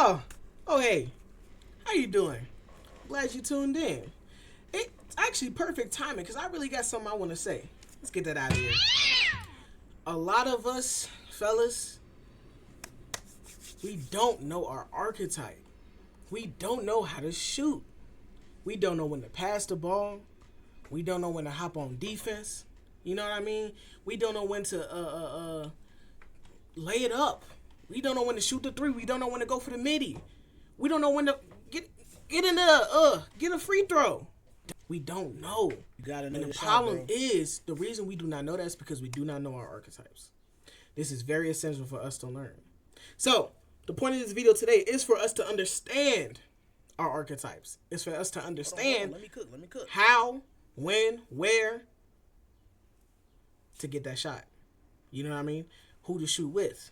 Oh, hey, how you doing? Glad you tuned in. It's actually perfect timing because I really got something I want to say. Let's get that out of here. A lot of us, fellas, we don't know our archetype. We don't know how to shoot. We don't know when to pass the ball. We don't know when to hop on defense. You know what I mean? We don't know when to lay it up. We don't know when to shoot the three. We don't know when to go for the midi. We don't know when to get in the get a free throw. We don't know. You gotta know. And the problem is, the reason we do not know that is because we do not know our archetypes. This is very essential for us to learn. So, the point of this video today is for us to understand our archetypes. It's for us to understand Let me cook. how, when, where to get that shot. You know what I mean? Who to shoot with.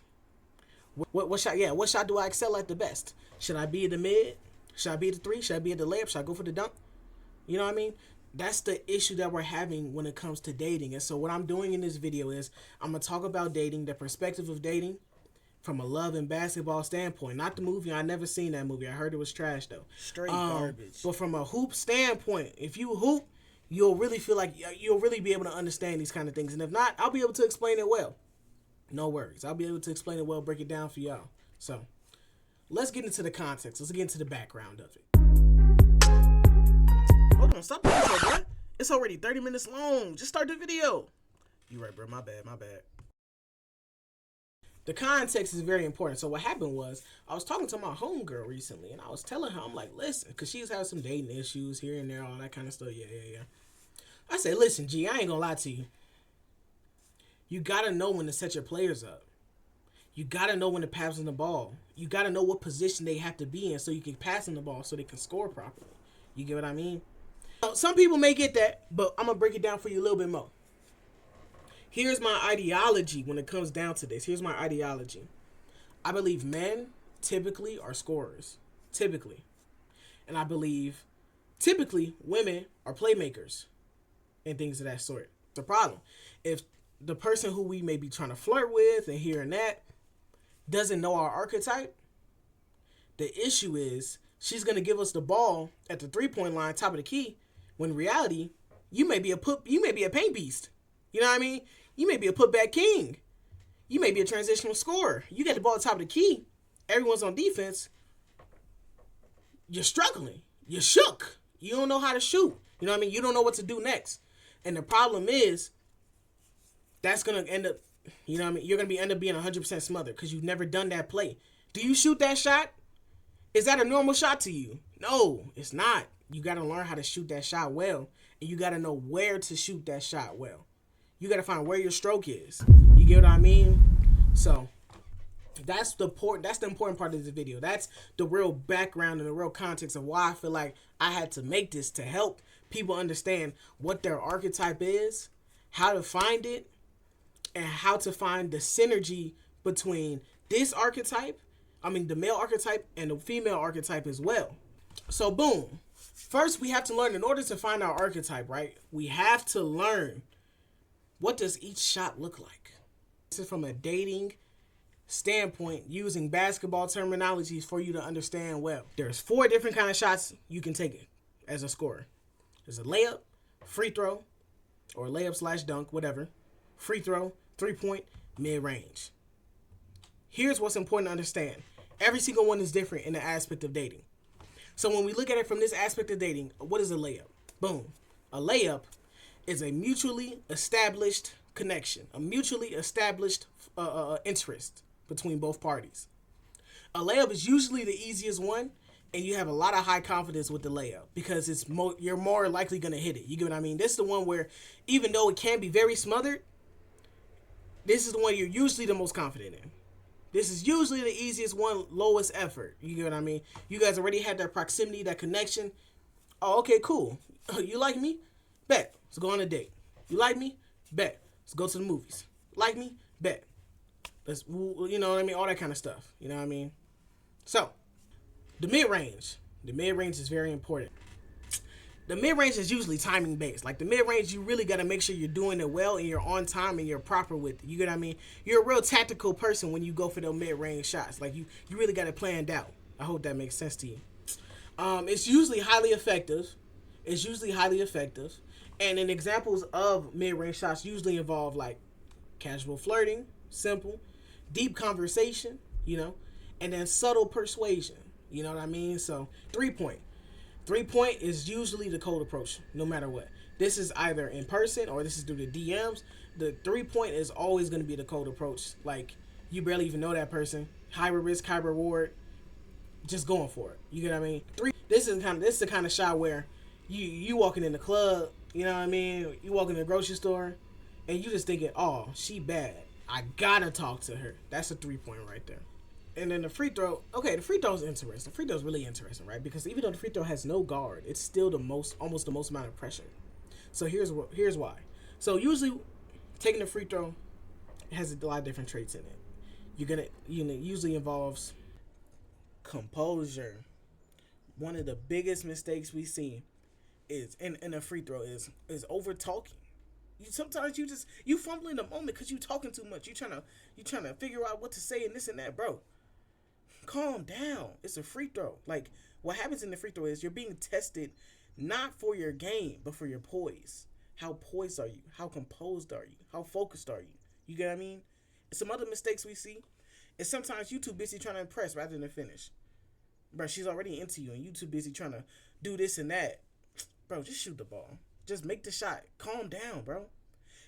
What shot? Yeah, what shot do I excel at the best? Should I be in the mid? Should I be at the three? Should I be at the layup? Should I go for the dunk? You know what I mean? That's the issue that we're having when it comes to dating. And so what I'm doing in this video is I'm going to talk about dating, the perspective of dating from a love and basketball standpoint. Not the movie. I never seen that movie. I heard it was trash, though. Straight garbage. But from a hoop standpoint, if you hoop, you'll really feel like you'll really be able to understand these kind of things. And if not, I'll be able to explain it well. No worries. I'll be able to explain it well, break it down for y'all. So, let's get into the context. Let's get into the background of it. Hold on. Stop the intro, bro. It's already 30 minutes long. Just start the video. You right, bro. My bad. The context is very important. So, what happened was, I was talking to my homegirl recently, and I was telling her, I'm like, listen, because she's having some dating issues here and there, all that kind of stuff. Yeah. I said, listen, G, I ain't gonna lie to you. You gotta know when to set your players up. You gotta know when to pass them the ball. You gotta know what position they have to be in so you can pass them the ball so they can score properly. You get what I mean? Some people may get that, but I'm gonna break it down for you a little bit more. Here's my ideology when it comes down to this. Here's my ideology. I believe men typically are scorers. Typically. And I believe typically women are playmakers and things of that sort. The problem, if the person who we may be trying to flirt with and here and that doesn't know our archetype, the issue is she's going to give us the ball at the 3-point line, top of the key, when in reality, you may be a paint beast. You know what I mean? You may be a putback king. You may be a transitional scorer. You get the ball at the top of the key, everyone's on defense, you're struggling. You're shook. You don't know how to shoot. You know what I mean? You don't know what to do next. And the problem is, that's going to end up, you know what I mean? You're going to end up being 100% smothered because you've never done that play. Do you shoot that shot? Is that a normal shot to you? No, it's not. You got to learn how to shoot that shot well. And you got to know where to shoot that shot well. You got to find where your stroke is. You get what I mean? So, that's the important part of this video. That's the real background and the real context of why I feel like I had to make this to help people understand what their archetype is, how to find it, and how to find the synergy between this archetype, the male archetype, and the female archetype as well. So, boom. First, we have to learn, in order to find our archetype, right? We have to learn, what does each shot look like? This is from a dating standpoint, using basketball terminologies for you to understand well. There's 4 different kind of shots you can take as a scorer. There's a layup, free throw, or layup/dunk, whatever. Free throw, 3-point, mid-range. Here's what's important to understand. Every single one is different in the aspect of dating. So when we look at it from this aspect of dating, what is a layup? Boom. A layup is a mutually established connection, a mutually established interest between both parties. A layup is usually the easiest one, and you have a lot of high confidence with the layup because you're more likely going to hit it. You get what I mean? This is the one where, even though it can be very smothered, this is the one you're usually the most confident in. This is usually the easiest one, lowest effort. You get what I mean? You guys already had that proximity, that connection. Oh, okay, cool. You like me? Bet. Let's go on a date. You like me? Bet. Let's go to the movies. Like me? Bet. Let's, you know what I mean? All that kind of stuff. You know what I mean? So, the mid-range. The mid-range is very important. The mid-range is usually timing based. Like the mid-range, you really got to make sure you're doing it well and you're on time and you're proper with it. You get what I mean? You're a real tactical person when you go for those mid-range shots. Like you really got it planned out. I hope that makes sense to you. It's usually highly effective. It's usually highly effective. And then examples of mid-range shots usually involve like casual flirting, simple, deep conversation, and then subtle persuasion. You know what I mean? So 3 point. 3 point is usually the cold approach, no matter what. This is either in person or this is through the DMs. The 3 point is always going to be the cold approach. Like, you barely even know that person. High risk, high reward. Just going for it. You get what I mean? This is the kind of shot where you walking in the club. You know what I mean? You walk in the grocery store, and you just thinking, oh, she bad. I gotta talk to her. That's a 3 point right there. And then the free throw. Okay, the free throw is interesting. The free throw is really interesting, right? Because even though the free throw has no guard, it's still almost the most amount of pressure. So here's why. So usually, taking the free throw has a lot of different traits in it. Usually involves composure. One of the biggest mistakes we see is in a free throw is over talking. Sometimes you fumble in the moment because you talking too much. You trying to figure out what to say and this and that, bro. Calm down. It's a free throw. Like, what happens in the free throw is you're being tested not for your game, but for your poise. How poised are you? How composed are you? How focused are you? You get what I mean? Some other mistakes we see is sometimes you too busy trying to impress rather than finish. Bro, she's already into you and you too busy trying to do this and that. Bro, just shoot the ball. Just make the shot. Calm down, bro.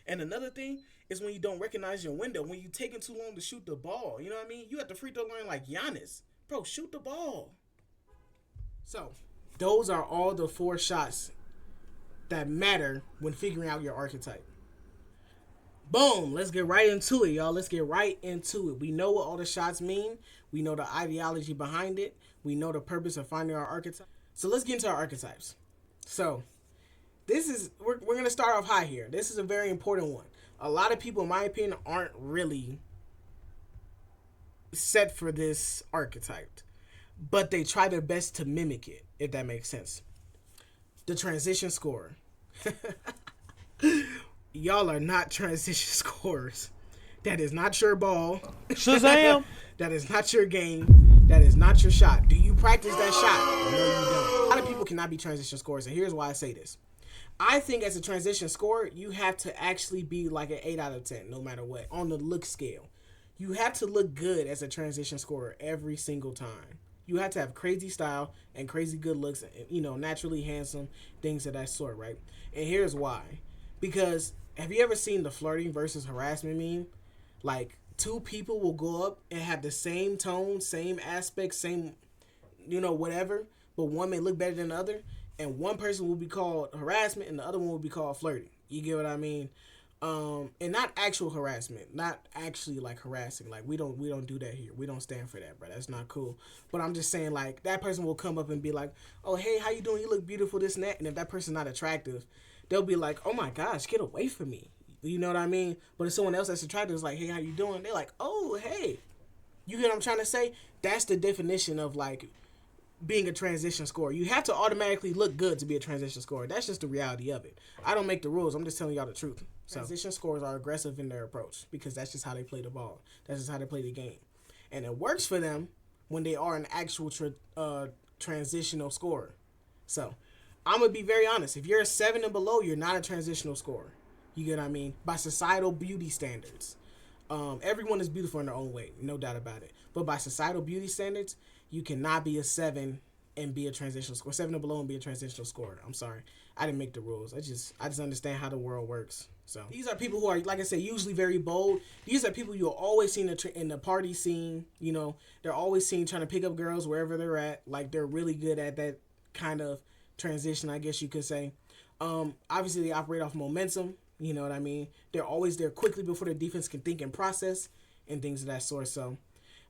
And another thing is when you don't recognize your window, when you taking too long to shoot the ball. You know what I mean? You at the free throw line like Giannis. Bro, shoot the ball. So, those are all the 4 shots that matter when figuring out your archetype. Boom. Let's get right into it, y'all. Let's get right into it. We know what all the shots mean. We know the ideology behind it. We know the purpose of finding our archetype. So let's get into our archetypes. So we're going to start off high here. This is a very important one. A lot of people, in my opinion, aren't really set for this archetype, but they try their best to mimic it, if that makes sense. The transition scorer. Y'all are not transition scorers. That is not your ball. Shazam! That is not your game. That is not your shot. Do you practice that shot? No, you don't. A lot of people cannot be transition scorers, and here's why I say this. I think as a transition scorer, you have to actually be like an 8 out of 10, no matter what, on the look scale. You have to look good as a transition scorer every single time. You have to have crazy style and crazy good looks, naturally handsome, things of that sort, right? And here's why. Because have you ever seen the flirting versus harassment meme? Like, 2 people will go up and have the same tone, same aspect, same, whatever, but one may look better than the other, and one person will be called harassment and the other one will be called flirting. You get what I mean? And not actual harassment, not actually like harassing. Like, we don't do that here. We don't stand for that, bro. That's not cool. But I'm just saying, like, that person will come up and be like, oh, hey, how you doing? You look beautiful, this and that. And if that person's not attractive, they'll be like, oh my gosh, get away from me. You know what I mean? But if someone else that's attractive is like, hey, how you doing? They're like, oh, hey. You get what I'm trying to say? That's the definition of, like, being a transition scorer. You have to automatically look good to be a transition scorer. That's just the reality of it. I don't make the rules. I'm just telling y'all the truth. So, transition scorers are aggressive in their approach because that's just how they play the ball. That's just how they play the game. And it works for them when they are an actual transitional scorer. So, I'm going to be very honest. If you're a 7 and below, you're not a transitional scorer. You get what I mean? By societal beauty standards. Everyone is beautiful in their own way. No doubt about it. But by societal beauty standards, you cannot be a 7 and be a transitional scorer. 7 and below and be a transitional scorer. I'm sorry. I didn't make the rules. I just understand how the world works. So these are people who are, like I said, usually very bold. These are people you'll always see in the party scene. They're always seen trying to pick up girls wherever they're at. Like, they're really good at that kind of transition, I guess you could say. Obviously, they operate off momentum. You know what I mean? They're always there quickly before the defense can think and process and things of that sort. So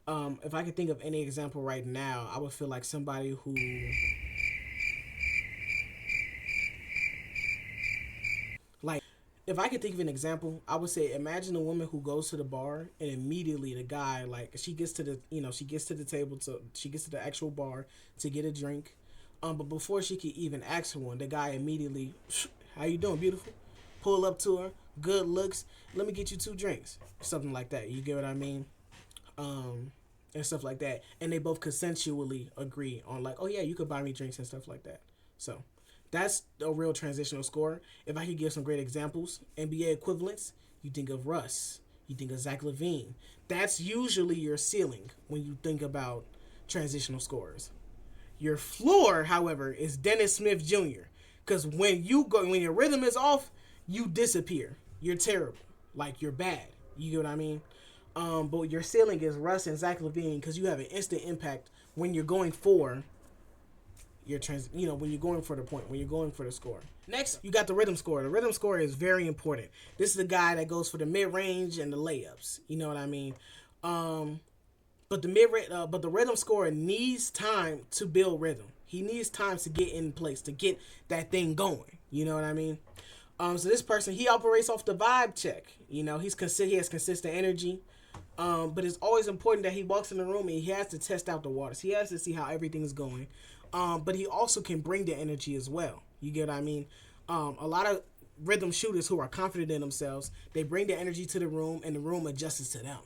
if I could think of any example right now, I would feel like somebody who... Like, if I could think of an example, I would say, imagine a woman who goes to the bar and immediately the guy, like, she gets to the table, she gets to the actual bar to get a drink. But before she could even ask for one, the guy immediately, how you doing, beautiful? Pull up to her, good looks, let me get you 2 drinks. Something like that. You get what I mean? and stuff like that, and they both consensually agree on like, oh yeah, you could buy me drinks and stuff like that. So that's a real transitional scorer. If I could give some great examples, NBA equivalents, you think of Russ, you think of Zach LaVine. That's usually your ceiling when you think about transitional scorers. Your floor, however, is Dennis Smith Jr. Because when your rhythm is off, you disappear. You're terrible. Like, you're bad. You get what I mean? But your ceiling is Russ and Zach LaVine because you have an instant impact when you're going for when you're going for the point, when you're going for the score. Next, you got the rhythm scorer. The rhythm scorer is very important. This is the guy that goes for the mid-range and the layups. You know what I mean? But the rhythm scorer needs time to build rhythm. He needs time to get in place, to get that thing going. You know what I mean? So this person, he operates off the vibe check. You know, he has consistent energy. But it's always important that he walks in the room and he has to test out the waters. He has to see how everything is going. But he also can bring the energy as well. You get what I mean? A lot of rhythm shooters who are confident in themselves, they bring the energy to the room and the room adjusts to them.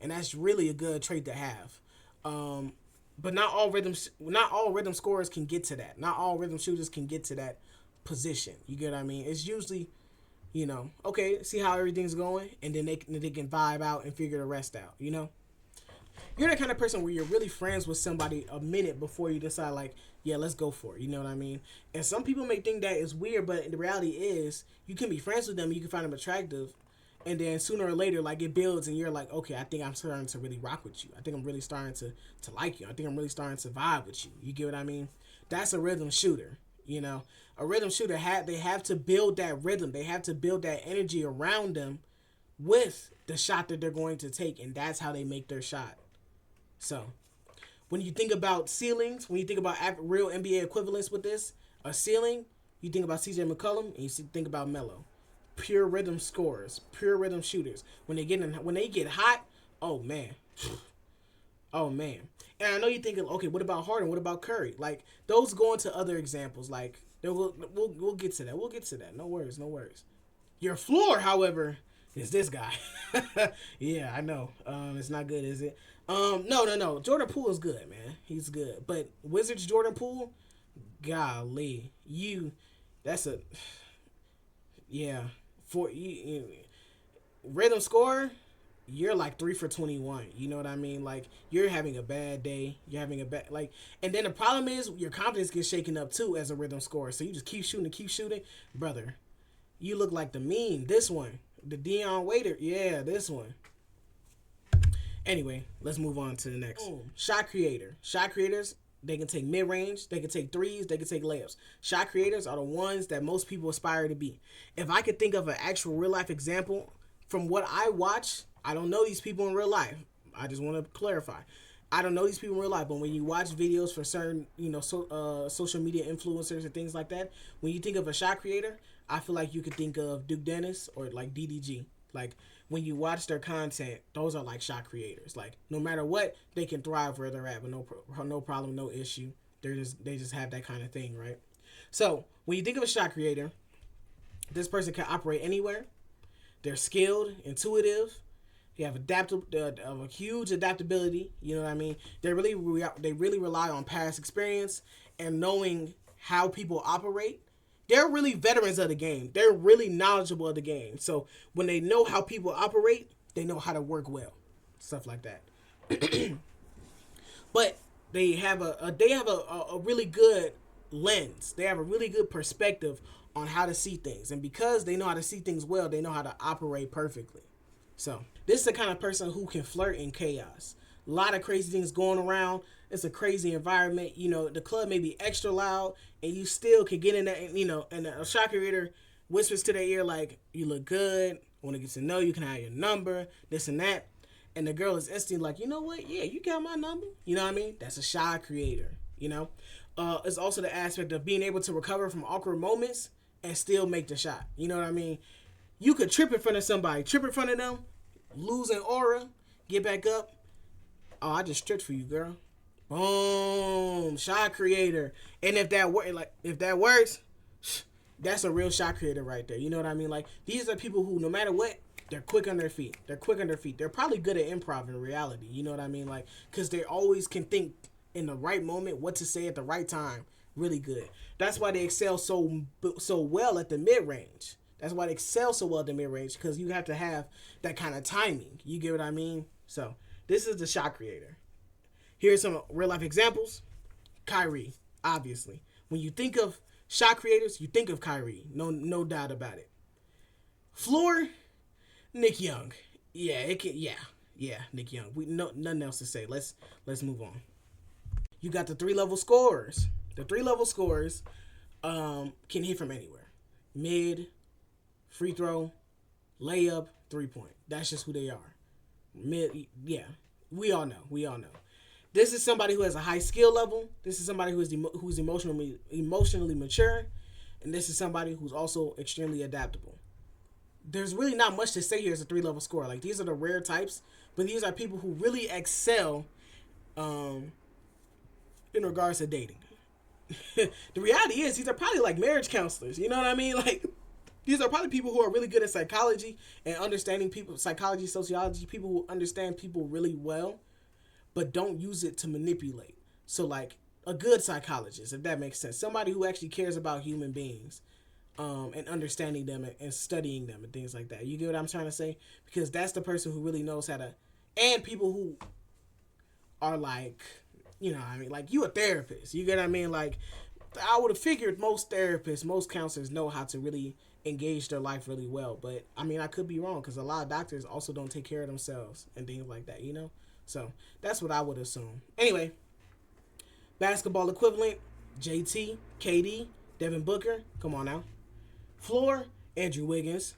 And that's really a good trait to have. But not all rhythm scorers can get to that. Not all rhythm shooters can get to that position. You get what I mean? It's usually, okay, see how everything's going, and then they can vibe out and figure the rest out, You're the kind of person where you're really friends with somebody a minute before you decide, like, yeah, let's go for it. You know what I mean? And some people may think that is weird, but the reality is you can be friends with them, you can find them attractive, and then sooner or later, like, it builds, and you're like, okay, I think I'm starting to really rock with you. I think I'm really starting to like you. I think I'm really starting to vibe with you. You get what I mean? That's a rhythm shooter, A rhythm shooter, they have to build that rhythm. They have to build that energy around them with the shot that they're going to take, and that's how they make their shot. So, when you think about ceilings, when you think about real NBA equivalents with this, a ceiling, you think about CJ McCollum, and you think about Melo. Pure rhythm scorers, pure rhythm shooters. When they get hot, oh man. And I know you're thinking, okay, what about Harden? What about Curry? Like, those go into other examples. Like, we'll get to that. We'll get to that. No worries. Your floor, however, is this guy. Yeah, I know. It's not good, is it? No. Jordan Poole is good, man. He's good. But Wizards Jordan Poole, golly, for you, rhythm scorer, you're like 3 for 21. You know what I mean? Like, you're having a bad day. You're having a bad, and then the problem is your confidence gets shaken up too as a rhythm scorer. So you just keep shooting. Brother, you look like the meme. This one, the Deion Waiter. Yeah, this one. Anyway, let's move on to the next. Shot creator. Shot creators, they can take mid-range, they can take threes, they can take layups. Shot creators are the ones that most people aspire to be. If I could think of an actual real-life example from what I watch, I don't know these people in real life. I just want to clarify. I don't know these people in real life, but when you watch videos for certain, social media influencers and things like that, when you think of a shot creator, I feel like you could think of Duke Dennis or like DDG. Like, when you watch their content, those are like shot creators. Like, no matter what, they can thrive where they're at with no problem, no issue. They just have that kind of thing, right? So when you think of a shot creator, this person can operate anywhere. They're skilled, intuitive. They have a huge adaptability. You know what I mean? They really rely on past experience and knowing how people operate. They're really veterans of the game. They're really knowledgeable of the game. So when they know how people operate, they know how to work well, stuff like that. But they have a really good lens. They have a really good perspective on how to see things, and because they know how to see things well, they know how to operate perfectly. So this is the kind of person who can flirt in chaos. A lot of crazy things going around. It's a crazy environment. The club may be extra loud, and you still can get in there, and a shot creator whispers to their ear like, you look good, I want to get to know you, can I have your number, this and that. And the girl is instantly like, you know what? Yeah, you got my number. You know what I mean? That's a shot creator, It's also the aspect of being able to recover from awkward moments and still make the shot. You know what I mean? You could trip in front of somebody, trip in front of them, lose an aura, get back up. Oh, I just tripped for you, girl. Boom, shot creator. And if that works, that's a real shot creator right there. You know what I mean? Like, these are people who, no matter what, They're quick on their feet. They're quick on their feet. They're probably good at improv in reality. You know what I mean? Like, because they always can think in the right moment what to say at the right time. Really good. That's why they excel so well at the mid range. That's why they excel so well at the mid range, because you have to have that kind of timing. You get what I mean? So this is the shot creator. Here's some real life examples. Kyrie, obviously. When you think of shot creators, you think of Kyrie. No doubt about it. Floor, Nick Young. Yeah, Nick Young. Nothing else to say. Let's move on. You got the 3-level scorers. The 3-level scorers can hit from anywhere. Mid, free throw, layup, 3-point. That's just who they are. Mid, yeah. We all know. This is somebody who has a high skill level. This is somebody who's emotionally mature, and this is somebody who's also extremely adaptable. There's really not much to say here as a 3-level scorer. Like, these are the rare types, but these are people who really excel in regards to dating. The reality is, these are probably like marriage counselors. You know what I mean? Like, these are probably people who are really good at psychology and understanding people, psychology, sociology, people who understand people really well, but don't use it to manipulate. So, like, a good psychologist, if that makes sense. Somebody who actually cares about human beings and understanding them and studying them and things like that. You get what I'm trying to say? Because that's the person who really knows how to... And people who are like, you know what I mean? Like, you a therapist. You get what I mean? Like, I would have figured most therapists, most counselors know how to really engage their life really well. But, I mean, I could be wrong, because a lot of doctors also don't take care of themselves and things like that, you know? So that's what I would assume. Anyway, basketball equivalent, JT, KD, Devin Booker. Come on now. Floor, Andrew Wiggins.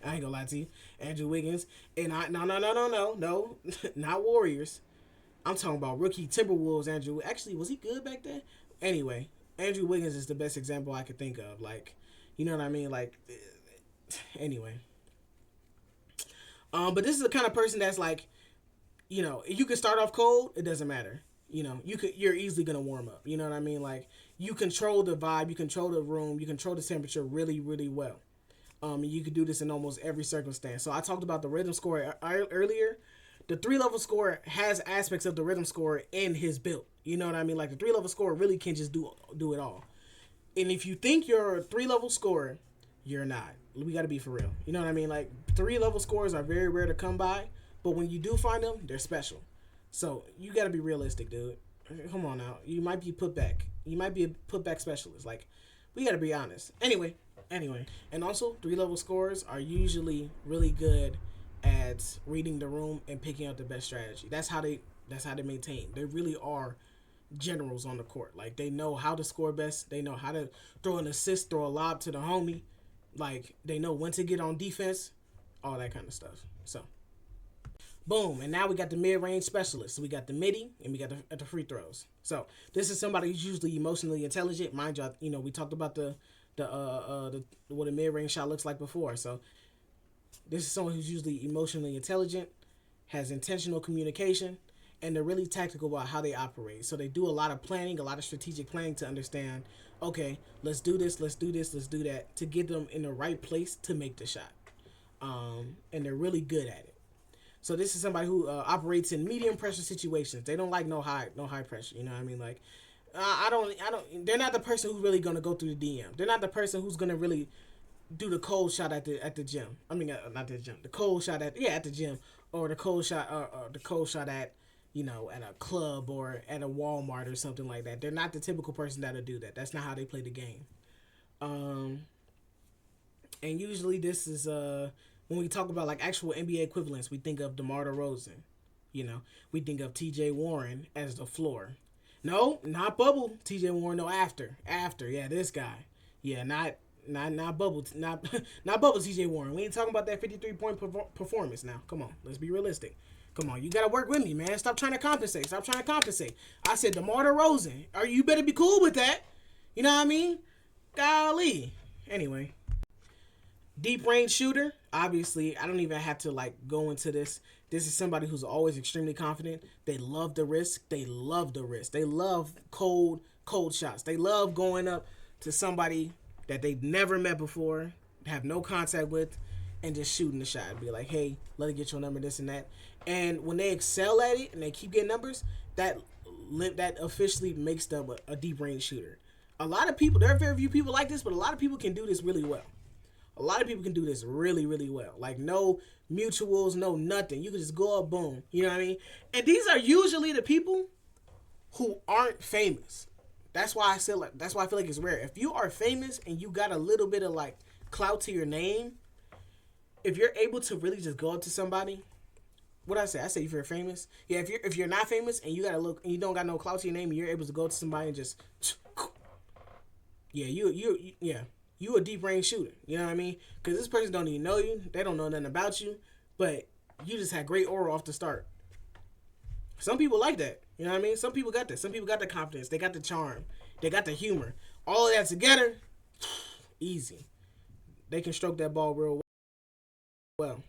I ain't gonna lie to you. Andrew Wiggins. And no, not Warriors. I'm talking about rookie Timberwolves Andrew. Actually, was he good back then? Anyway, Andrew Wiggins is the best example I could think of. Like, you know what I mean? Like, anyway. But this is the kind of person that's like, you know, you can start off cold, it doesn't matter. You know, you're easily gonna warm up. You know what I mean? Like, you control the vibe, you control the room, you control the temperature really, really well. And you can do this in almost every circumstance. So I talked about the rhythm scorer earlier. The 3-level scorer has aspects of the rhythm scorer in his build. You know what I mean? Like, the 3-level scorer really can just do it all. And if you think you're a 3-level scorer, you're not. We got to be for real. You know what I mean? Like, 3-level scorers are very rare to come by. But when you do find them, they're special. So you got to be realistic, dude. Come on now. You might be putback. You might be a putback specialist. Like, we got to be honest. Anyway. And also, 3-level scorers are usually really good at reading the room and picking out the best strategy. That's how they maintain. They really are generals on the court. Like, they know how to score best. They know how to throw an assist, throw a lob to the homie. Like, they know when to get on defense. All that kind of stuff. So, boom. And now we got the mid-range specialists. So we got the midi and we got the free throws. So this is somebody who's usually emotionally intelligent. Mind you, you know, we talked about the what a mid-range shot looks like before. So this is someone who's usually emotionally intelligent, has intentional communication, and they're really tactical about how they operate. So they do a lot of planning, a lot of strategic planning to understand, okay, let's do this, let's do this, let's do that, to get them in the right place to make the shot. And they're really good at it. So this is somebody who operates in medium pressure situations. They don't like no high pressure. You know what I mean? Like, I don't. They're not the person who's really gonna go through the DM. They're not the person who's gonna really do the cold shot at the gym. I mean, not the gym. The cold shot at the gym, or the cold shot at, you know, at a club or at a Walmart or something like that. They're not the typical person that'll do that. That's not how they play the game. And usually this is when we talk about like actual NBA equivalents, we think of DeMar DeRozan. You know, we think of T.J. Warren as the floor. No, not Bubble T.J. Warren. No, after. Yeah, this guy. Yeah, not Bubble. Not Bubble T.J. Warren. We ain't talking about that 53-point performance now. Come on, let's be realistic. Come on, you gotta work with me, man. Stop trying to compensate. I said DeMar DeRozan. You better be cool with that. You know what I mean? Golly. Anyway. Deep range shooter. Obviously, I don't even have to like go into this. This is somebody who's always extremely confident. They love the risk. They love cold shots. They love going up to somebody that they've never met before, have no contact with, and just shooting the shot. Be like, hey, let it get your number, this and that. And when they excel at it and they keep getting numbers, that officially makes them a deep range shooter. A lot of people, there are very few people like this, but a lot of people can do this really well. A lot of people can do this really, really well. Like no mutuals, no nothing. You can just go up, boom. You know what I mean? And these are usually the people who aren't famous. That's why I feel like it's rare. If you are famous and you got a little bit of like clout to your name, if you're able to really just go up to somebody, what I say if you're famous, yeah. If you're not famous and you gotta look and you don't got no clout to your name, and you're able to go to somebody and just, yeah, you a deep range shooter. You know what I mean? Because this person don't even know you, they don't know nothing about you, but you just had great aura off the start. Some people like that. You know what I mean? Some people got that. Some people got the confidence. They got the charm. They got the humor. All of that together, easy. They can stroke that ball real well.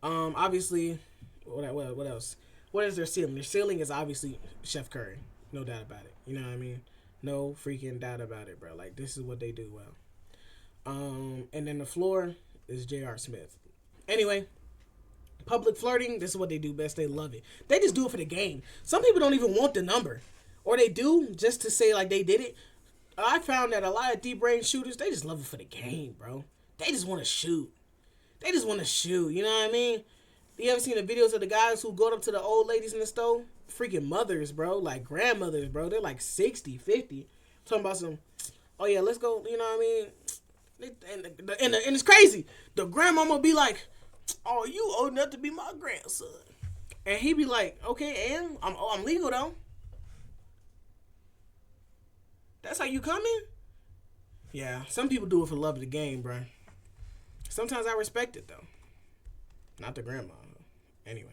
Obviously, what else? What is their ceiling? Their ceiling is obviously Chef Curry. No doubt about it. You know what I mean? No freaking doubt about it, bro. Like, this is what they do well. And then the floor is J.R. Smith. Anyway, public flirting, this is what they do best. They love it. They just do it for the game. Some people don't even want the number. Or they do just to say, like, they did it. I found that a lot of deep range shooters, they just love it for the game, bro. They just want to shoot. They just want to shoot. You know what I mean? You ever seen the videos of the guys who go up to the old ladies in the store? Freaking mothers, bro. Like, grandmothers, bro. They're like 60, 50. Talking about some, oh, yeah, let's go. You know what I mean? And it's crazy. The grandmama be like, oh, you old enough to be my grandson. And he be like, okay, and I'm legal, though. That's how you coming? Yeah, some people do it for love of the game, bro. Sometimes I respect it, though. Not the grandma. Anyway.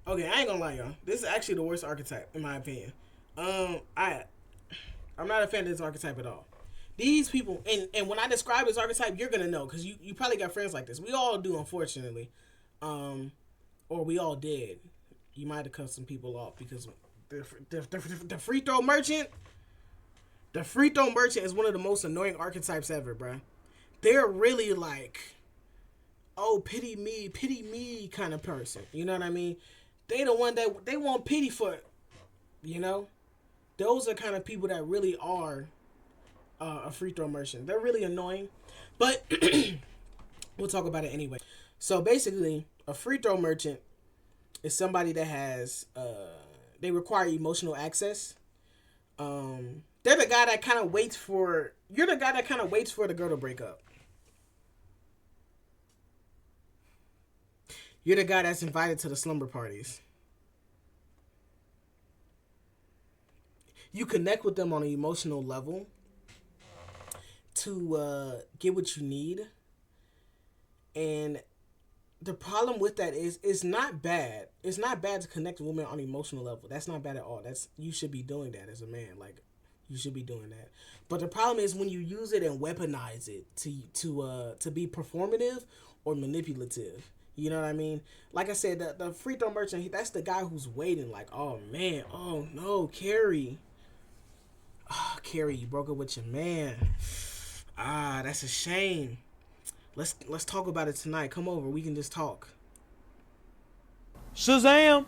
Okay, I ain't gonna lie, y'all. This is actually the worst archetype, in my opinion. I'm not a fan of this archetype at all. These people, and when I describe this archetype, you're gonna know, because you probably got friends like this. We all do, unfortunately. Or we all did. You might have cut some people off, because the free throw merchant, is one of the most annoying archetypes ever, bruh. They're really like, oh, pity me kind of person. You know what I mean? They the one that they want pity for, you know? Those are kind of people that really are a free throw merchant. They're really annoying, but we'll talk about it anyway. So basically, a free throw merchant is somebody that has, they require emotional access. They're the guy that kind of waits for, you're the guy that kind of waits for the girl to break up. You're the guy that's invited to the slumber parties. You connect with them on an emotional level to get what you need. And the problem with that is it's not bad. It's not bad to connect with women on an emotional level. That's not bad at all. You should be doing that as a man. Like, you should be doing that. But the problem is when you use it and weaponize it to be performative or manipulative. You know what I mean? Like I said, the free throw merchant, that's the guy who's waiting like, oh man, oh no, Carrie. Oh, Carrie, you broke up with your man. Ah, that's a shame. Let's talk about it tonight. Come over, we can just talk. Shazam!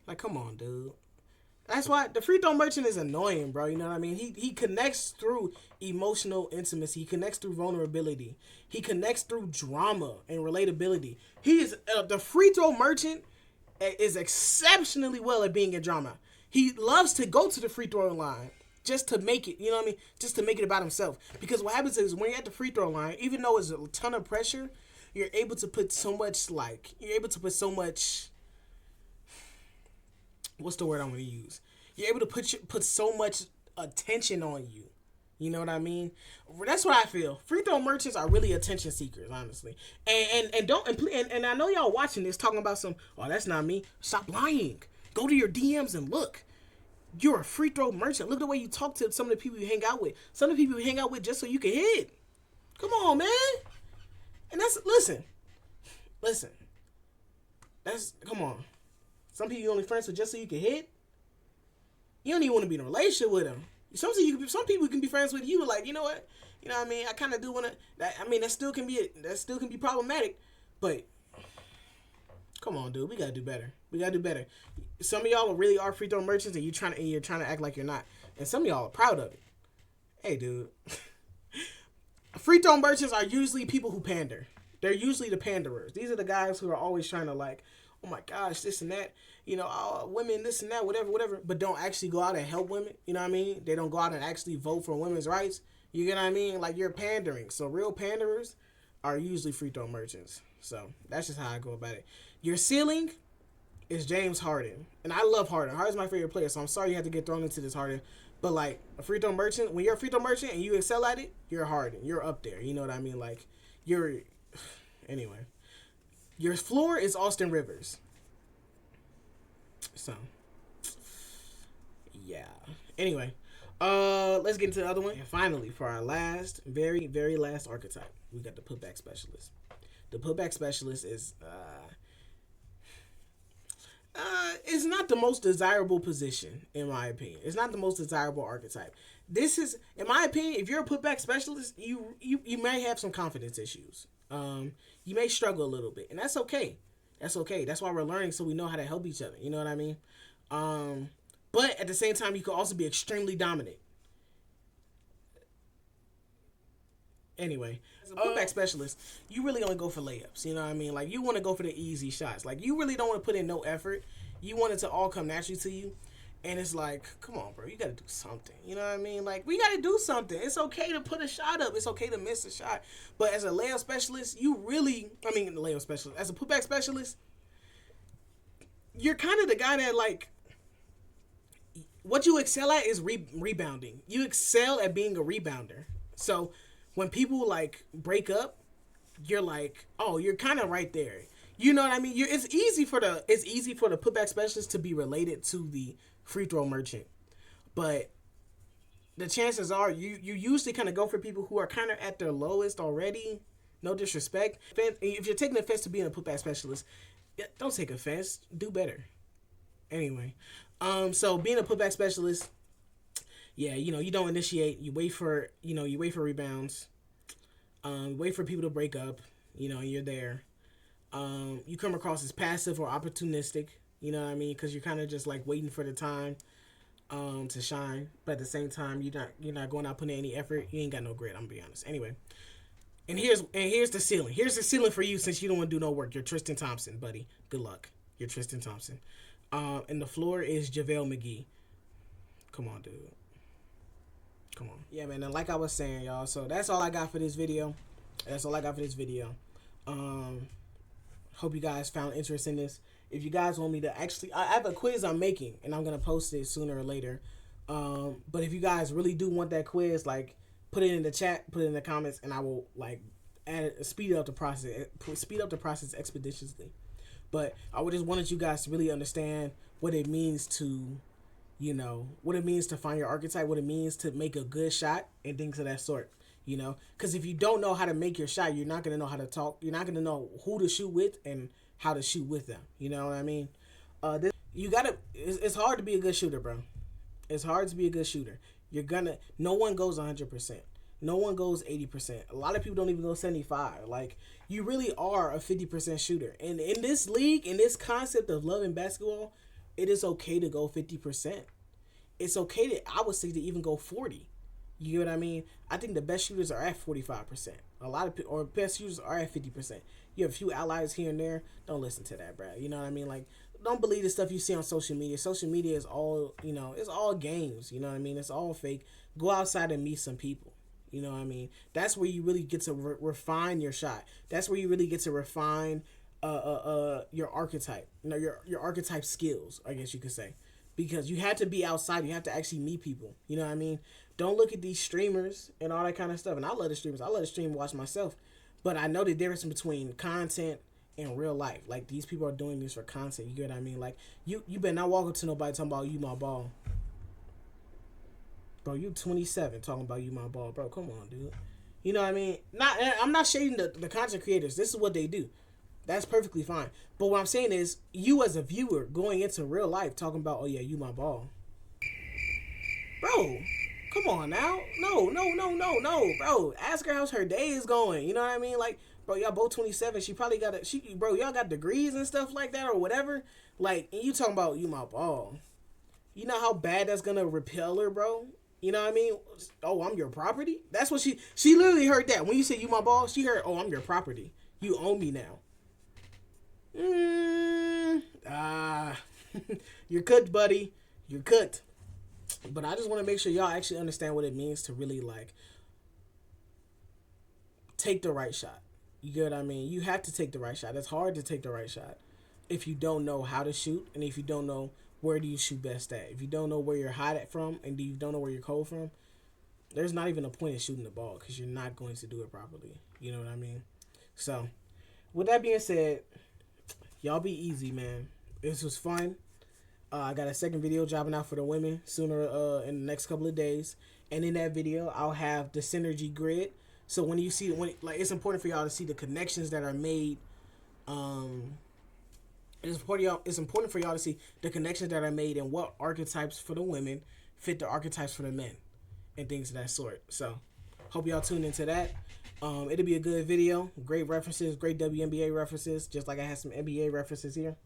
Like, come on, dude. That's why the free throw merchant is annoying, bro. You know what I mean? He connects through emotional intimacy. He connects through vulnerability. He connects through drama and relatability. He is the free throw merchant is exceptionally well at being in drama. He loves to go to the free throw line just to make it, you know what I mean? Just to make it about himself. Because what happens is when you're at the free throw line, even though it's a ton of pressure, you're able to put so much, what's the word I'm going to use? You're able to put so much attention on you. You know what I mean? That's what I feel. Free throw merchants are really attention seekers, honestly. And I know y'all watching this talking about some, oh, that's not me. Stop lying. Go to your DMs and look. You're a free throw merchant. Look at the way you talk to some of the people you hang out with. Some of the people you hang out with just so you can hit. Come on, man. And listen. Come on. Some people you only friends with just so you can hit. You don't even want to be in a relationship with them. Some people can be friends with you, like, you know what? You know what I mean? I kind of do want to. That still can be problematic, but come on, dude. We gotta do better. We gotta do better. Some of y'all really are free throw merchants, and you're trying to act like you're not. And some of y'all are proud of it. Hey, dude. Free throw merchants are usually people who pander. They're usually the panderers. These are the guys who are always trying to like, oh my gosh, this and that. You know, women, this and that, whatever. But don't actually go out and help women. You know what I mean? They don't go out and actually vote for women's rights. You get what I mean? Like, you're pandering. So real panderers are usually free throw merchants. So that's just how I go about it. Your ceiling is James Harden. And I love Harden. Harden's my favorite player, so I'm sorry you had to get thrown into this, Harden. But, like, a free throw merchant, when you're a free throw merchant and you excel at it, you're Harden. You're up there. You know what I mean? Like, anyway. Your floor is Austin Rivers. So, yeah. Anyway, let's get into the other one. And finally, for our last, very, very last archetype, we got the putback specialist. The putback specialist is not the most desirable position, in my opinion. It's not the most desirable archetype. This is, in my opinion, if you're a putback specialist, you may have some confidence issues. You may struggle a little bit, and that's okay. That's okay. That's why we're learning, so we know how to help each other. You know what I mean? But at the same time, you can also be extremely dominant. Anyway, as a putback specialist, you really only go for layups. You know what I mean? Like, you want to go for the easy shots. Like, you really don't want to put in no effort. You want it to all come naturally to you. And it's like, come on, bro. You got to do something. You know what I mean? Like, we got to do something. It's okay to put a shot up. It's okay to miss a shot. But as a layup specialist, as a putback specialist, you're kind of the guy that, like, what you excel at is rebounding. You excel at being a rebounder. So when people, like, break up, you're like, oh, you're kind of right there. You know what I mean? It's easy for the putback specialist to be related to the free throw merchant, but the chances are you usually kind of go for people who are kind of at their lowest already. No disrespect. If you're taking offense to being a putback specialist, don't take offense. Do better. Anyway, so being a putback specialist, yeah, you know, you don't initiate. You wait for rebounds. Wait for people to break up. You know, you're there. You come across as passive or opportunistic. You know what I mean? Because you're kind of just like waiting for the time to shine, but at the same time, you're not going out putting any effort. You ain't got no grit. I'm gonna be honest. Anyway, and here's the ceiling. Here's the ceiling for you since you don't want to do no work. You're Tristan Thompson, buddy. Good luck. You're Tristan Thompson. And the floor is JaVale McGee. Come on, dude. Come on. Yeah, man. And like I was saying, y'all. So that's all I got for this video. Hope you guys found interest in this. If you guys want me to I have a quiz I'm making, and I'm going to post it sooner or later. But if you guys really do want that quiz, like, put it in the chat, put it in the comments, and I will, like, speed up the process expeditiously. But I would just wanted you guys to really understand what it means to, you know, what it means to find your archetype, what it means to make a good shot, and things of that sort. You know, because if you don't know how to make your shot, you're not going to know how to talk. You're not going to know who to shoot with and how to shoot with them. You know what I mean? It's hard to be a good shooter, bro. It's hard to be a good shooter. No one goes 100%. No one goes 80%. A lot of people don't even go 75%. Like, you really are a 50% shooter. And in this league, in this concept of love and basketball, it is okay to go 50%. It's okay I would say, to even go 40%. You know what I mean? I think the best shooters are at 45%. Best shooters are at 50%. You have a few allies here and there. Don't listen to that, bro. You know what I mean? Like, don't believe the stuff you see on social media. Social media is all, you know, it's all games. You know what I mean? It's all fake. Go outside and meet some people. You know what I mean? That's where you really get to refine your shot. That's where you really get to refine your archetype. You know, your archetype skills, I guess you could say. Because you have to be outside. You have to actually meet people. You know what I mean? Don't look at these streamers and all that kind of stuff. And I love the streamers. I love to stream and watch myself. But I know the difference between content and real life. Like, these people are doing this for content. You get what I mean? Like, you better not walk up to nobody talking about you my ball. Bro, you 27 talking about you my ball. Bro, come on, dude. You know what I mean? I'm not shading the content creators. This is what they do. That's perfectly fine. But what I'm saying is, you as a viewer going into real life talking about, oh yeah, you my ball. Bro, Come on now. No, no, no, no, no, bro. Ask her how her day is going. You know what I mean? Like, bro, y'all both 27. She probably got bro, y'all got degrees and stuff like that or whatever. Like, and you talking about you my ball. You know how bad that's gonna repel her, bro? You know what I mean? Oh, I'm your property? That's what she literally heard that. When you said you my ball, she heard, oh, I'm your property. You own me now. You're cooked, buddy. You're cooked. But I just want to make sure y'all actually understand what it means to really like take the right shot. You get what I mean? You have to take the right shot. It's hard to take the right shot if you don't know how to shoot and if you don't know where do you shoot best at. If you don't know where you're hot at from and you don't know where you're cold from, there's not even a point in shooting the ball because you're not going to do it properly. You know what I mean? So, with that being said, y'all be easy, man. This was fun. I got a second video dropping out for the women sooner in the next couple of days. And in that video, I'll have the synergy grid. So when you see, it's important for y'all to see the connections that are made. It's important for y'all to see the connections that are made and what archetypes for the women fit the archetypes for the men and things of that sort. So hope y'all tune into that. It'll be a good video. Great references, great WNBA references, just like I had some NBA references here.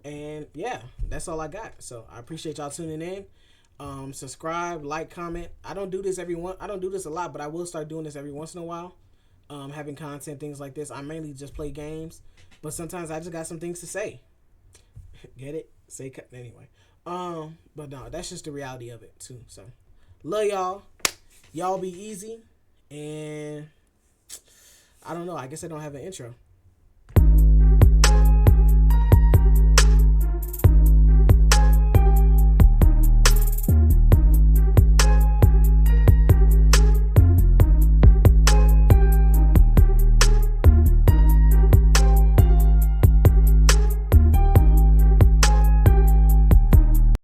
And yeah, that's all I got. So I appreciate y'all tuning in. Subscribe, like, comment. I don't do this a lot, but I will start doing this every once in a while. Having content, things like this. I mainly just play games, but sometimes I just got some things to say. Get it? Say anyway. But no, that's just the reality of it too. So love y'all. Y'all be easy. And I don't know. I guess I don't have an intro.